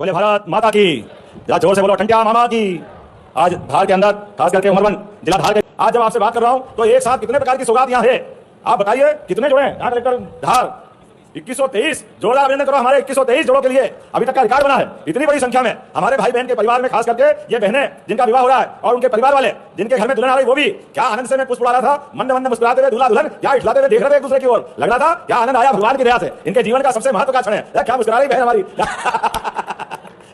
बोले भारत माता की। जरा जोर से बोलो टंटिया मामा की। आज धार के अंदर खास करके उमरवन जिला धार के आज जब आपसे बात कर रहा हूं तो एक साथ कितने प्रकार की सौगात यहाँ है आप बताइए कितने जोड़े हैं यहाँ कलेक्टर धार 2123 जोरदार अभिनंदन करो हमारे 2123 जोड़ों के लिए अभी तक का रिकॉर्ड बना है। इतनी बड़ी संख्या में हमारे भाई बहन के परिवार में खास करके ये बहनें जिनका विवाह हो रहा है और उनके परिवार वाले जिनके घर में दुल्हन आ रही वो भी क्या आनंद से मैं पुष्प उड़ा रहा था मंद मंद मुस्कुराते हुए दूल्हा दुल्हन क्या इठलाते हुए देख रहे थे एक दूसरे की ओर लग रहा था क्या आनंद आया भगवान की दया से इनके जीवन का सबसे महत्व का क्षण है क्या मुस्कुरा रही बहन हमारी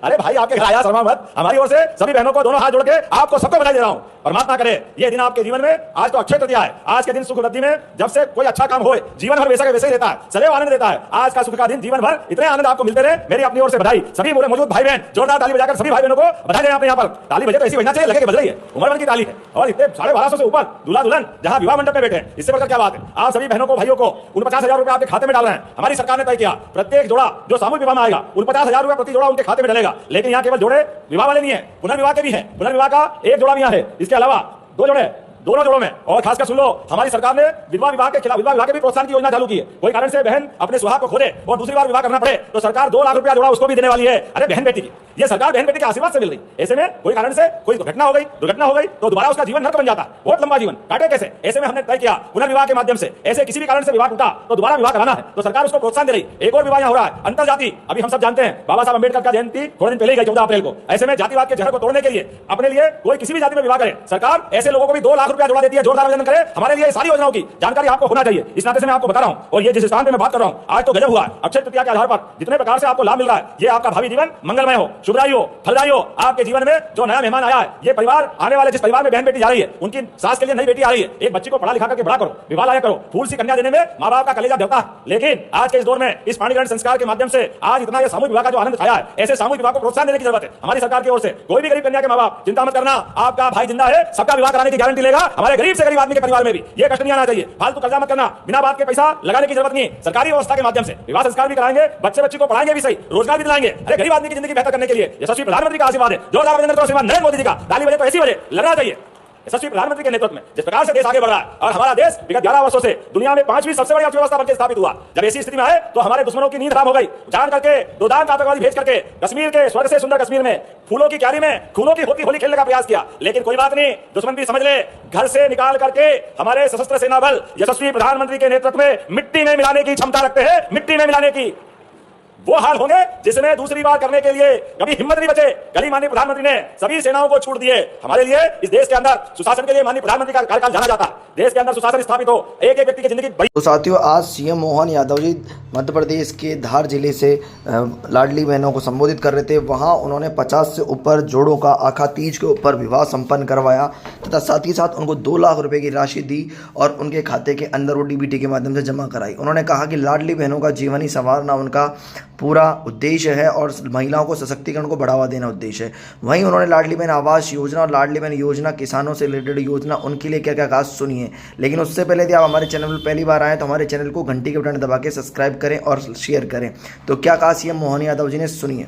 अरे भाई आपके घर आया शर्मा मत हमारी ओर से सभी बहनों को दोनों हाथ जोड़ के आपको सबको बधाई दे रहा हूं। परमात्मा करे ये दिन आपके जीवन में आज तो अक्षय तृतीया है आज के दिन सुख वृद्धि में जब से कोई अच्छा काम होए जीवन भर वैसा के वैसे ही रहता है सदैव आनंद देता है। आज का सुख का दिन जीवन भर इतने आनंद आपको मिलते रहे मेरी अपनी ओर से बधाई। सभी मोरे मौजूद भाई बहन जोरदार ताली बजाकर सभी भाई बहनों को बधाई दें। यहाँ पर ताली बजे तो ऐसी बजना चाहिए लगे कि बज रही है उमरवन की ताली है और इतने 1250 से ऊपर दूल्हा दुल्हन जहां विवाह मंडप में बैठे इससे बढ़कर क्या बात है। आप सभी बहनों को भाइयों को 49,000 रुपए आपके खाते में डाल रहे हैं। हमारी सरकार ने तय किया प्रत्येक जोड़ा जो सामूहिक विवाह में आएगा 49,000 रुपए प्रति जोड़ा उनके खाते में डलेगा। लेकिन यहाँ केवल जोड़े विवाह वाले नहीं है पुनर्विवाह के भी है। पुनर्विवाह का एक जोड़ा भी यहाँ है इसके अलावा 2 जोड़े दोनों जोड़ों में। और खासकर सुन लो हमारी सरकार ने विधवा विवाह के खिलाफ विधवा विवाह के भी प्रोत्साहन की योजना चालू की है। कोई कारण से बहन अपने सुहाग को खोदे और दूसरी बार विवाह करना पड़े तो सरकार 2 लाख रुपया जोड़ा उसको भी देने वाली है। अरे बहन बेटी की ये सरकार बहन बेटी के आशीर्वाद से मिल रही। ऐसे में कोई कारण से कोई दुर्घटना हो गई तो दोबारा उसका जीवन नरक बन जाता बहुत लंबा जीवन काटे कैसे। ऐसे में हमने तय किया पुनर्विवाह के माध्यम से ऐसे किसी भी कारण से विवाह टूटा तो दोबारा विवाह कराना है तो सरकार उसको प्रोत्साहन दे रही। एक और विवाह हो रहा है अंतर जाति। अभी हम सब जानते हैं बाबा साहब अम्बेडकर का जयंती थोड़े दिन पहले ही गई 14 अप्रैल को। ऐसे में जातिवाद के जहर को तोड़ने के लिए अपने लिए कोई किसी भी जाति में विवाह करे सरकार ऐसे लोगों को भी 2 लाख रुपया जोड़ा देती है। जोरदार आवेदन करें हमारे लिए सारी योजनाओं की जानकारी आपको होना चाहिए। इस नाते से मैं आपको बता रहा हूं और ये जिस स्थान पे मैं बात कर रहा हूं आज तो गजब हुआ है। अक्षय तृतीया के आधार पर जितने प्रकार से आपको लाभ मिल रहा है ये आपका भावी जीवन मंगलमय हो शुभदायी हो फलदायी हो। आपके जीवन में जो नया मेहमान आया है ये परिवार आने वाले जिस परिवार में बहन बेटी जा रही है उनकी सास के लिए नई बेटी आ रही है। एक बच्ची को पढ़ा लिखा करके बड़ा करो विवाह लायक करो फूल सी कन्या देने में माँ बाप का कलेजा ढलता है। लेकिन आज के इस दौर में इस पाणीग्रहण संस्कार के माध्यम से आज इतना ये सामूहिक विवाह का जो आनंद खाया है ऐसे सामूहिक विवाह को प्रोत्साहन देने की जरूरत है हमारी सरकार की ओर से। कोई भी गरीब कन्या के माँ बाप चिंता मत करना आपका भाई जिंदा है सबका विवाह कराने की गारंटी लेगा। हमारे गरीब से गरीब आदमी के परिवार में भी ये कष्ट नहीं आना चाहिए। फालतू कर्जा मत करना बिना बात के पैसा लगाने की जरूरत नहीं। सरकारी व्यवस्था के माध्यम से विवाह संस्कार भी कराएंगे बच्ची को पढ़ाएंगे भी सही रोजगार भी दिलाएंगे। अरे गरीब आदमी की जिंदगी बेहतर करने के लिए यशस्वी प्रधानमंत्री का आशीर्वाद है। जोरदार अभिनंदन करो श्रीमान नरेंद्र मोदी जी का। ताली बजे तो ऐसी बजे लगना चाहिए। यशस्वी प्रधानमंत्री के नेतृत्व में जिस प्रकार से देश आगे बढ़ रहा है और हमारा देश विगत 11 वर्षों से दुनिया में 5वीं सबसे बड़ी अर्थव्यवस्था बनकर स्थापित हुआ। जब ऐसी स्थिति में आए तो हमारे दुश्मनों की नींद हराम हो गई। जान करके दुदान आतंकवादी भेज करके कश्मीर के स्वर्ग से सुंदर कश्मीर में फूलों की क्यारी में खूनों की होती होली खेलने का प्रयास किया। लेकिन कोई बात नहीं दुश्मन भी समझ ले घर से निकाल करके हमारे सशस्त्र सेना बल यशस्वी प्रधानमंत्री के नेतृत्व में मिट्टी में मिलाने की क्षमता रखते हैं। मिट्टी में मिलाने की वो हाल होंगे जिसने दूसरी बार करने के लिए कभी हिम्मत नहीं बचे। कल ही माननीय प्रधानमंत्री ने सभी सेनाओं को छूट दिए। हमारे लिए इस देश के अंदर सुशासन के लिए माननीय प्रधानमंत्री का कार्यकाल जाना जाता है। देश के अंदर सुशासन स्थापित हो एक एक व्यक्ति की जिंदगी। तो साथियों आज सीएम मोहन यादव जी मध्य प्रदेश के धार जिले से लाडली बहनों को संबोधित कर रहे थे। वहां उन्होंने 50 से ऊपर जोड़ों का आखा तीज के ऊपर विवाह संपन्न करवाया तथा साथ ही साथ उनको 2 लाख रुपए की राशि दी और उनके खाते के अंदर वो डीबीटी के माध्यम से जमा कराई। उन्होंने कहा कि लाडली बहनों का जीवन ही संवारना उनका पूरा उद्देश्य है और महिलाओं को सशक्तिकरण को बढ़ावा देना उद्देश्य है। वहीं उन्होंने लाडली बहन आवास योजना और लाडली बहन योजना किसानों से रिलेटेड योजना उनके लिए क्या क्या खास सुनिए। लेकिन उससे पहले यदि आप हमारे चैनल पर पहली बार आए तो हमारे चैनल को घंटी के बटन दबा के सब्सक्राइब करें और शेयर करें। तो क्या कहा सीएम मोहन यादव जी ने सुनिए।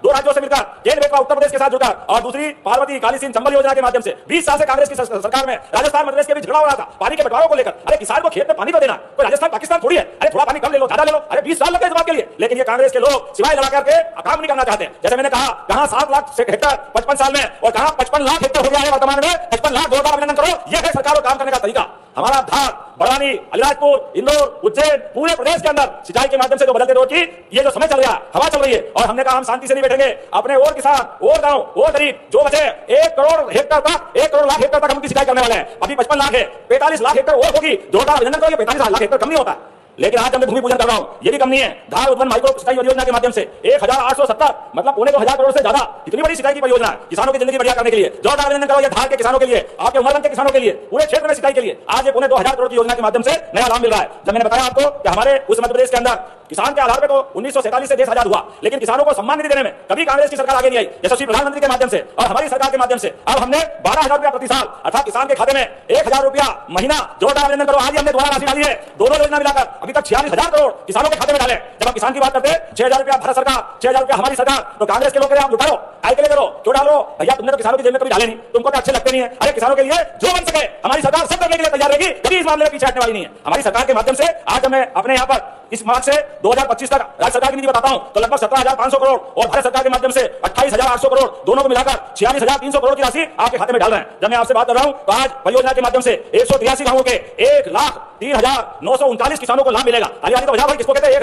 2 राज्यों से मिलकर केंद्र में उत्तर प्रदेश के साथ जुड़कर और दूसरी पार्वती काली सिंह चंबल योजना के माध्यम से 20 साल से कांग्रेस की सरकार में राजस्थान मध्य प्रदेश के बीच झगड़ा हो रहा था पानी के बंटवारों को लेकर। अरे किसान को खेत में पानी तो देना कोई राजस्थान पाकिस्तान थोड़ी है। अरे थोड़ा पानी कम ले लो ज्यादा ले लो। अरे 20 साल लगे इस बात के लिए। लेकिन ये कांग्रेस के लोग सिवाय लड़ा करके काम नहीं करना चाहते। जैसे मैंने कहा कहां 7 लाख हेक्टेयर 55 साल में और कहां 55 लाख हेक्टेयर हो गया है वर्तमान में। 55 लाख जोरदार अभिनंदन करो। यह है सरकार को काम करने का तरीका। हमारा धार बड़वानी अलीराजपुर इंदौर उज्जैन पूरे प्रदेश के अंदर सिंचाई के माध्यम से जो बदलते दौर की ये जो समय चल रहा है हवा चल रही है और हमने कहा हम शांति से नहीं बैठेंगे। अपने और किसान और गांव और गरीब जो बचे 1 करोड़ हेक्टेयर तक 1 करोड़ लाख हेक्टेयर तक हम उनकी सिंचाई करने वाले हैं। अभी 55 लाख है 45 लाख हेक्टेयर और होगी। जोरदार अभिनंदन करो। 45 लाख हेक्टेयर कम नहीं होता। लेकिन आज मैं भूमि पूजन कर रहा हूं ये भी कम नहीं है। धार उद्वन माइक्रो सिंचाई योजना के माध्यम से 1870 मतलब 1,200 करोड़ से ज्यादा इतनी बड़ी सिंचाई की परियोजना है किसानों की जिंदगी बढ़िया करने के लिए। जोरदार अभिनंदन करो ये धार के किसानों के लिए आपके उमरवन के किसानों के लिए पूरे क्षेत्र में सिंचाई के लिए आज ये 2,200 करोड़ की योजना के माध्यम से नया लाभ मिल रहा है। जब मैंने बताया आपको कि हमारे उस मध्य प्रदेश के अंदर किसान के आधार पर तो 1947 से देश आजाद हुआ लेकिन किसानों को सम्मान निधि देने में कभी कांग्रेस की सरकार आगे नहीं आई। यशस्वी प्रधानमंत्री के माध्यम से और हमारी सरकार के माध्यम से अब हमने 12,000 रुपया प्रति साल अर्थात किसान के खाते में 1,000 रुपया महीना। जोरदार अभिनंदन करो। आज हमने दोबारा राशि डाली है। दोनों योजना मिलाकर अभी तक 46,000 करोड़ किसानों के खाते में डाले। जब हम किसान की बात करते हैं 6,000 रुपया भारत सरकार 6,000 रुपया हमारी सरकार तो कांग्रेस के लोग आप उठाओ आय के लिए करो क्यों डालो भैया। तुमने तो किसानों की जेब में कभी डाले नहीं तुमको तो अच्छे लगते नहीं है। अरे किसानों के लिए जो बन सके हमारी सरकार सब करने के लिए तैयार रहेगी। कभी इस मामले में पीछे हटने वाली नहीं है। हमारी सरकार के माध्यम से आज मैं अपने यहाँ पर इस मार्च से 2025 तक राज्य सरकार की नीति बताता हूं तो लगभग 17,500 करोड़ और भारत सरकार के माध्यम से 28,800 करोड़, दोनों को मिलाकर 46,300 करोड़ की राशि आपके खाते में डाल रहे हैं। जब मैं आपसे बात कर रहा हूं तो आज परियोजना के माध्यम से 183 गांवों के 1,03,939 किसानों को लाभ मिलेगा। हरियाणा तो बजा भाई किसको कहते हैं?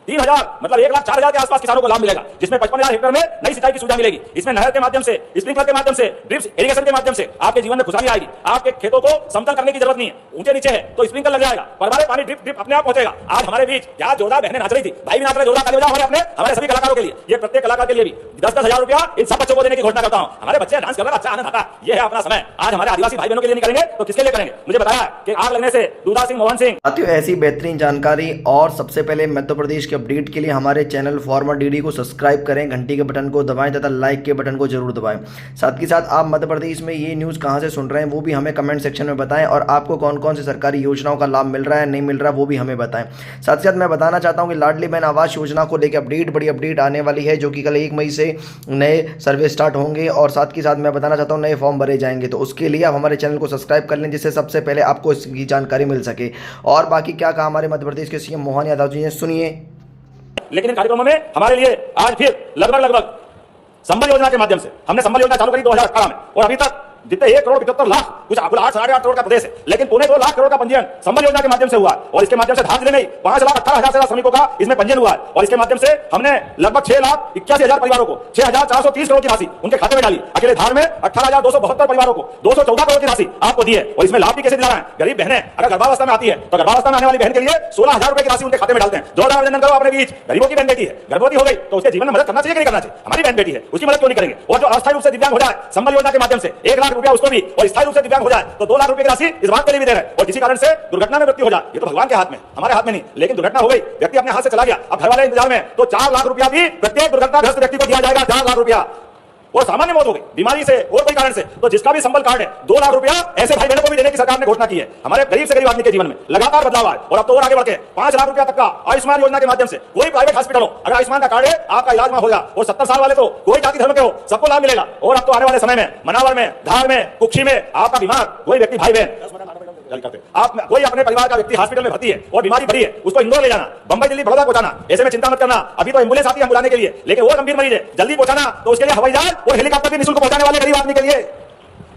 1,03,000 मतलब 1,04,000 के आसपास किसानों को लाभ मिलेगा, जिसमें 55,000 हेक्टेयर में नई सिंचाई की सुविधा मिलेगी। इसमें नहर के माध्यम से, स्प्रिंकलर के माध्यम से, ड्रिप इरिगेशन के माध्यम से आपके जीवन में खुशहाली आएगी। आपके खेतों को समतल करने की जरूरत नहीं है, ऊंचे नीचे है तो स्प्रिंकलर लग जाएगा, परमारे पानी ड्रिप ड्रिप अपने आप पहुंचेगा। आज हमारे बीच क्या जोरदार बहनें नाच रही थी, भाई भी नाच रहे, जोरदार ताली बजाओ अपने हमारे सभी कलाकारों के लिए। ये प्रत्येक कलाकार के लिए भी 10-10 हजार रुपया इन सब बच्चों को देने की घोषणा करता हूं। हमारे बच्चे डांस कर रहे हैं, अच्छा आनंद आता है, ये है अपना समय। आज हमारे आदिवासी भाई बहनों के लिए नहीं करेंगे तो किसके लिए करेंगे? मुझे बताया कि आग लगने से दूधा सिंह, मोहन सिंह। साथियों, ऐसी बेहतरीन जानकारी और सबसे पहले मध्य प्रदेश के अपडेट के लिए हमारे चैनल फॉर्मर डीडी को सब्सक्राइब करें, घंटी के बटन को दबाएं तथा लाइक के बटन को जरूर दबाएं। साथ ही साथ आप मध्य प्रदेश में ये न्यूज़ कहां से सुन रहे हैं वो भी हमें कमेंट सेक्शन में बताएं और आपको कौन कौन सी सरकारी योजनाओं का लाभ मिल रहा है, नहीं मिल रहा, वो भी हमें बताएं। साथ ही साथ मैं बताना चाहता हूं कि लाडली बहन आवास योजना को लेकर बड़ी अपडेट आने वाली है, जो कि कल 1 मई से नए सर्वे स्टार्ट होंगे और साथ ही साथ मैं बताना चाहता हूँ नए फॉर्म भरे जाएंगे। तो उसके लिए आप हमारे चैनल को सब्सक्राइब कर लें, जिससे सबसे पहले आपको इसकी जानकारी मिल सके। और बाकी क्या कहा हमारे मध्य प्रदेश के सीएम मोहन यादव जी ने, सुनिए। लेकिन इन कार्यक्रमों में हमारे लिए आज फिर लगभग संबल योजना के माध्यम से हमने संबल योजना चालू करी 2018 में और अभी तक जितने 1,75,00,000 कुछ 8-8.5 करोड़ का प्रदेश है, लेकिन 1.25 लाख करोड़ का पंजीयन संबल योजना के माध्यम से हुआ और इसके माध्यम से धार जिले में 5,18,000 से ज्यादा श्रमिकों का इसमें पंजीयन हुआ है और इसके माध्यम से हमने लगभग 6,81,000 परिवारों को 6,430 करोड़ की राशि उनके खाते में डाली। अकेले धार में 18,272 परिवारों को 214 करोड़ की राशि आपको दी है और इसमें लाभ भी कैसे दिला रहे हैं? गरीब बहनें अगर गर्भावस्था में आती है तो गर्भावस्था में आने वाली बहन के लिए 16,000 रुपए की राशि उनके खाते में डालते हैं। जोरदार अभिनंदन करो अपने बीच। गरीबों की बहन बेटी है, गर्भवती हो गई तो उसके जीवन में मदद करना चाहिए कि नहीं करना चाहिए? हमारी बहन बेटी है, उसकी मदद क्यों नहीं करेंगे? और जो अस्थायी रूप से दिव्यांग हो जाए संबल योजना के माध्यम से 1 लाख रुपया उसको भी, और स्थायी रूप से दिव्यांग हो जाए तो 2 लाख रुपए की राशि इस बात के लिए भी दे रहे हैं। और किसी कारण से दुर्घटना में मृत्यु हो जाए, ये तो भगवान के हाथ में, हमारे हाथ में नहीं, लेकिन दुर्घटना हो गई, व्यक्ति अपने हाथ से चला गया, अब घर वाले इंतजार में, तो 4 लाख रुपया भी प्रत्येक दुर्घटनाग्रस्त व्यक्ति को दिया जाएगा। 4 लाख रुपया। और सामान्य मौत हो गई बीमारी से और कोई कारण से तो जिसका भी संबल कार्ड है 2 लाख रुपया ऐसे भाई बहनों को भी देने की सरकार ने घोषणा की है। हमारे गरीब से गरीब आदमी के जीवन में लगातार बदलाव आए और अब तो और आगे बढ़ के 5 लाख रुपया तक का आयुष्मान योजना के माध्यम से कोई प्राइवेट हॉस्पिटल हो, अगर आयुष्मान का कार्ड है आपका इलाज में होगा और 70 साल वाले तो कोई जाति धर्म के हो सबको लाभ मिलेगा। और अब तो आने वाले समय में मनावर में, धार में, कुक्षी में आपका बीमार कोई व्यक्ति भाई बहन आप कोई अपने परिवार का व्यक्ति हॉस्पिटल में भर्ती है और बीमारी बढ़ी है, उसको इंदौर ले जाना, बंबई दिल्ली बड़ौदा पहुंचाना, ऐसे में चिंता मत करना, अभी तो एम्बुलेंस आती है बुलाने के लिए, लेकिन वो गंभीर मरीज है जल्दी पहुंचाना तो उसके लिए हवाई जहाज और हेलीकॉप्टर भी निःशुल्क पहुंचाने वाले गरीब आदमी के लिए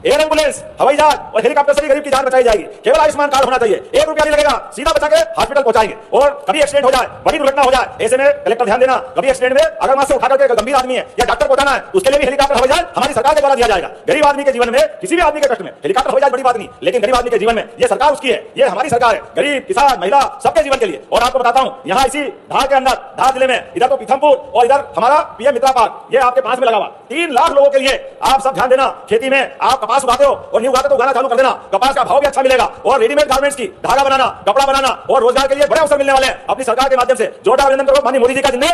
एयर एम्बुलेंस, हवाई जहाज और हेलीकॉप्टर से गरीब की जान बचाई जाएगी। केवल आयुष्मान कार्ड होना चाहिए, 1 रुपया नहीं लगेगा, सीधा बचा के हॉस्पिटल पहुंचाएंगे। और कभी एक्सीडेंट हो जाए, बड़ी दुर्घटना हो जाए, ऐसे में कलेक्टर ध्यान देना, कभी एक्सीडेंट में अगर वहां से उठा करके गंभीर आदमी है या डॉक्टर पहुंचाना है उसके लिए भी हेलीकॉप्टर हवाई जहाज हमारी सरकार के द्वारा दिया जाएगा। गरीब आदमी के जीवन में, किसी भी आदमी के कष्ट में हेलीकॉप्टर हवाई जहाज बड़ी बात नहीं, लेकिन गरीब आदमी के जीवन में ये सरकार उसकी है, ये हमारी सरकार है, गरीब किसान महिला सबके जीवन के लिए। और आपको बताता हूं यहाँ इसी धार के अंदर, धार जिले में इधर तो पीथमपुर और इधर हमारा पीएम मित्रा पार्क, ये आपके पास में लगा हुआ 3 लाख लोगों के लिए। आप सब ध्यान देना, खेती में आप कपास उगाते हो और उगाते तो उगाना चालू कर देना, कपास का भाव भी अच्छा मिलेगा और रेडीमेड गारमेंट्स की धागा बनाना, कपड़ा बनाना और रोजगार के लिए बड़े अवसर मिलने वाले हैं अपनी सरकार के माध्यम से। जोरदार अभिनंदन करो माननीय मोदी जी का, जिन्हें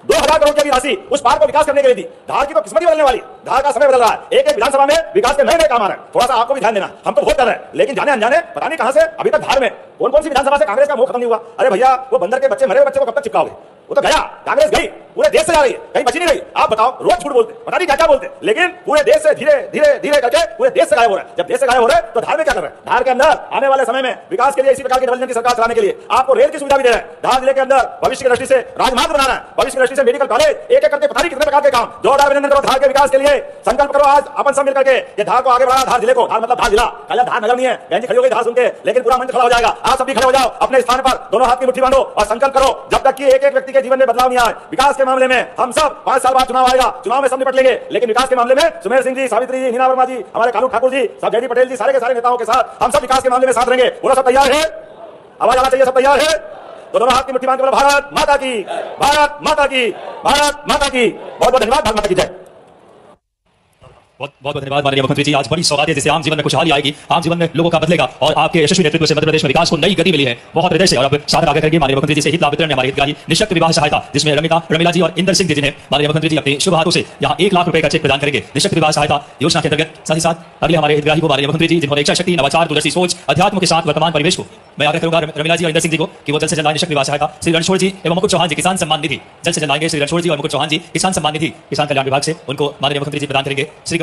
2,000 करोड़ की राशि उस पार्क को विकास करने के लिए दी। धार की तो किस्मत ही बदलने वाली, धार का समय बदल रहा है, एक विधानसभा में विकास के नए काम आ रहे हैं। थोड़ा सा आपको भी ध्यान देना, हम तो वोट कर रहे हैं लेकिन जाने अनजाने पता नहीं कहां से अभी तक धार में कौन कौन सी विधानसभा से कांग्रेस का मोह खत्म नहीं हुआ। अरे भैया वो बंदर के बच्चे, मरे हुए बच्चे को कब तक चिपकाओगे? वो तो गया, कांग्रेस गई, पूरे देश से जा रही है, कहीं बची नहीं रही। आप बताओ, रोज झूठ बोलते, पता नहीं क्या बोलते, लेकिन पूरे देश से धीरे धीरे करके पूरे देश से गायब हो रहा है। जब देश से गायब हो रहा है तो धार में क्या कर रहे हैं? धार के अंदर आने वाले समय में विकास के लिए इसी प्रकार की डेवलपमेंट की सरकार चलाने के लिए आपको रेल की सुविधा भी दे रहे हैं। धार जिले के अंदर भविष्य की दृष्टि से राजमार्ग बनाना है, भविष्य की दृष्टि से मेडिकल कॉलेज, एक करके पता नहीं कितने प्रकार के काम। जोरदार अभिनंदन करो धार के विकास के लिए, संकल्प करो आज अपन सब मिलकर के ये धार को आगे बढ़ाना। धार जिले को, धार मतलब धार जिला, धार नगर नहीं है, बहन जी खड़ी हो गई धार सुन के, लेकिन पूरा मंच खड़ा हो जाएगा। आप सभी खड़े हो जाओ अपने स्थान पर, दोनों हाथ की मुट्ठी बांधो और संकल्प करो जब तक कि एक व्यक्ति के जीवन में बदलाव नहीं आए। विकास के मामले में हम सब 5 साल बाद चुनाव आएगा, चुनाव में सब निपट लेंगे, लेकिन विकास के मामले में सुमेर सिंह जी, सावित्री जी, हीना वर्मा जी, हमारे कानू ठाकुर जी, सब जेडी पटेल जी, सारे के सारे नेताओं के साथ हम सब विकास के मामले में साथ रहेंगे। पूरा सब तैयार है? आवाज आना चाहिए, सब तैयार है? तो दोनों हाथ की मुट्ठी बांध के बोलो भारत माता की, भारत माता की, भारत माता की। बहुत बहुत धन्यवाद, भारत माता की जय। बहुत बहुत धन्यवाद माननीय मुख्यमंत्री जी। आज बड़ी सौगात है जिससे आम जीवन में खुशहाली आएगी, आम जीवन में लोगों का बदलेगा और आपके यशस्वी नेतृत्व से मध्य प्रदेश में विकास को नई गति मिली है बहुत हृदय से। और अब सादर आगे करेंगे माननीय मुख्यमंत्री जी से हित लाभ वितरण में हमारे हितग्राही निःशक्त विवाह सहायता, जिसमें रमीला जी और इंदर सिंह जी, जिन्हें माननीय मुख्यमंत्री जी अपने शुभ हाथों से यहाँ 1 लाख रुपए का चेक प्रदान करेंगे निःशक्त विवाह सहायता योजना के अंतर्गत। साथ ही साथ अगले हमारे हितग्राही को माननीय मुख्यमंत्री जी, जिन्होंने इच्छा शक्ति, नवाचार, दूरदर्शी सोच, अध्यात्म के साथ वर्तमान परिवेश को, मैं आग्रह करूंगा रमीला जी और इंदर सिंह जी को कि वो जल्द से जल्द निःशक्त विवाह सहायता श्री रणछोड़ जी एवं मुकुट चौहान जी किसान सम्मान निधि, जल्द से जल्द आएंगे श्री रणछोड़ जी और मुकुट चौहान जी किसान सम्मान निधि किसान कल्याण विभाग से, उनको माननीय मुख्यमंत्री जी प्रदान करेंगे। श्री